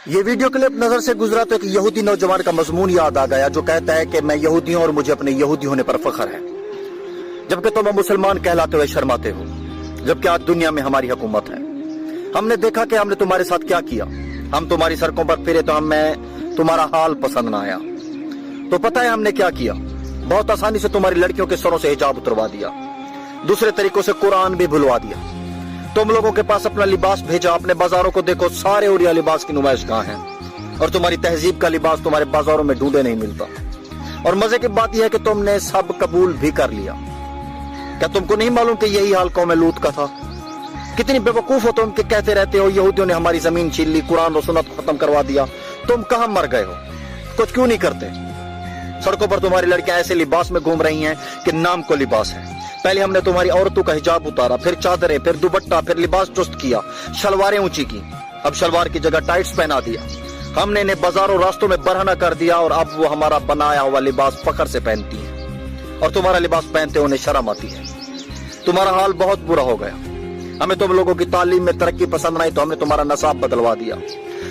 یہ video clip نظر سے گزرا تو ایک یہودی نوجوان کا مضمون یاد آ گیا جو کہتا ہے کہ میں یہودی ہوں اور مجھے اپنے یہودی ہونے پر فخر ہے، جبکہ تم مسلمان کہلاتے ہوئے شرماتے ہو، جبکہ آج دنیا میں ہماری حکومت ہے۔ ہم نے دیکھا کہ ہم نے تمہارے ساتھ کیا کیا، ہم تمہاری سڑکوں پر پھرے تو ہمیں تمہارا حال پسند نہ آیا، تو پتہ ہے ہم نے کیا کیا؟ بہت آسانی سے تمہاری لڑکیوں کے سروں سے حجاب اتروا دیا، دوسرے طریقوں سے قرآن بھی بھلوا دیا۔ تم لوگوں کے پاس اپنا لباس بھیجا، اپنے بازاروں کو دیکھو، سارے اوریا لباس کی نمائش گاہ ہیں، اور تمہاری تہذیب کا لباس تمہارے بازاروں میں ڈھونڈے نہیں ملتا۔ اور مزے کی بات یہ ہے کہ تم نے سب قبول بھی کر لیا۔ کیا تم کو نہیں معلوم کہ یہی حال قوم لوط کا تھا؟ کتنی بے وقوف ہو تم کہ کہتے رہتے ہو یہودیوں نے ہماری زمین چھین لی، قرآن و سنت کو ختم کروا دیا۔ تم کہاں مر گئے ہو؟ کچھ کیوں نہیں کرتے؟ سڑکوں پر تمہاری لڑکیاں ایسے لباس میں گھوم رہی ہیں کہ نام کو لباس ہے۔ پہلے ہم نے تمہاری عورتوں کا حجاب اتارا، پھر چادریں، پھر دوپٹہ، پھر لباس چست کیا، شلواریں اونچی کی، اب شلوار کی جگہ ٹائٹس پہنا دیا۔ ہم نے انہیں بازاروں راستوں میں برہنہ کر دیا، اور اب وہ ہمارا بنایا ہوا لباس فخر سے پہنتی ہیں، اور تمہارا لباس پہنتے انہیں شرم آتی ہے۔ تمہارا حال بہت برا ہو گیا۔ ہمیں تم لوگوں کی تعلیم میں ترقی پسند نہیں تو ہم نے تمہارا نصاب بدلوا دیا،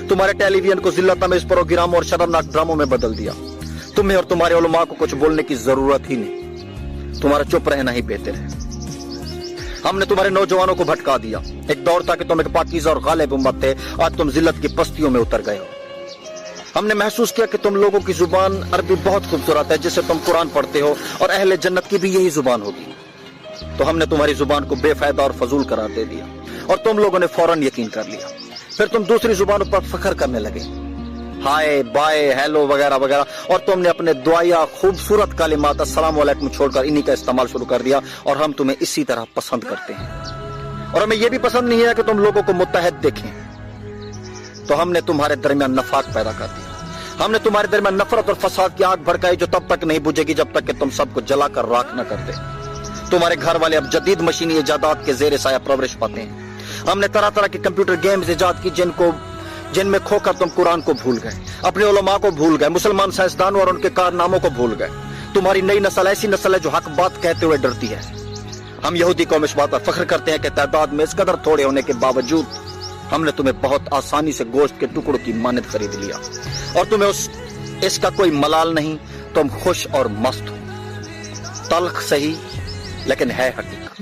تمہارے ٹیلی ویژن کو ذلت آمیز پروگراموں اور شرمناک ڈراموں میں بدل دیا۔ تمہیں اور تمہارے علماء کو کچھ بولنے کی ضرورت ہی نہیں، تمہارا چپ رہنا ہی بہتر ہے۔ ہم نے تمہارے نوجوانوں کو بھٹکا دیا۔ ایک دور تھا کہ تم ایک پاکیزہ اور غالب امت تھے، آج تم ذلت کی پستیوں میں اتر گئے ہو۔ ہم نے محسوس کیا کہ تم لوگوں کی زبان عربی بہت خوبصورت ہے، جس سے تم قرآن پڑھتے ہو، اور اہل جنت کی بھی یہی زبان ہوگی، تو ہم نے تمہاری زبان کو بے فائدہ اور فضول قرار دے دیا، اور تم لوگوں نے فوراً یقین کر لیا۔ پھر تم دوسری زبانوں پر فخر کرنے لگے، ہائے بائے ہیلو وغیرہ وغیرہ، اور تم نے اپنے دعائیا خوبصورت کلمات السلام علیکم چھوڑ کر انہی کا استعمال شروع کر دیا، اور ہم تمہیں اسی طرح پسند کرتے ہیں۔ اور ہمیں یہ بھی پسند نہیں ہے کہ تم لوگوں کو متحد دیکھیں، تو ہم نے تمہارے درمیان نفاق پیدا کر دیا۔ ہم نے تمہارے درمیان نفرت اور فساد کی آگ بھڑکائی جو تب تک نہیں بجھے گی جب تک کہ تم سب کو جلا کر راکھ نہ کر دے۔ تمہارے گھر والے اب جدید مشینی ایجادات کے زیر سایہ پرورش پاتے ہیں۔ ہم نے طرح طرح کے کمپیوٹر گیمز ایجاد کی جن میں کھو کر تم قرآن کو بھول گئے، اپنے علماء کو بھول گئے، مسلمان سائنسدانوں اور ان کے کارناموں کو بھول گئے۔ تمہاری نئی نسل ایسی نسل ہے جو حق بات کہتے ہوئے ڈرتی ہے۔ ہم یہودی قوم اس بات پر فخر کرتے ہیں کہ تعداد میں اس قدر تھوڑے ہونے کے باوجود ہم نے تمہیں بہت آسانی سے گوشت کے ٹکڑوں کی مانند خرید لیا، اور تمہیں اس کا کوئی ملال نہیں۔ تم خوش اور مست ہو، تلخ صحیح لیکن ہے حقیقت۔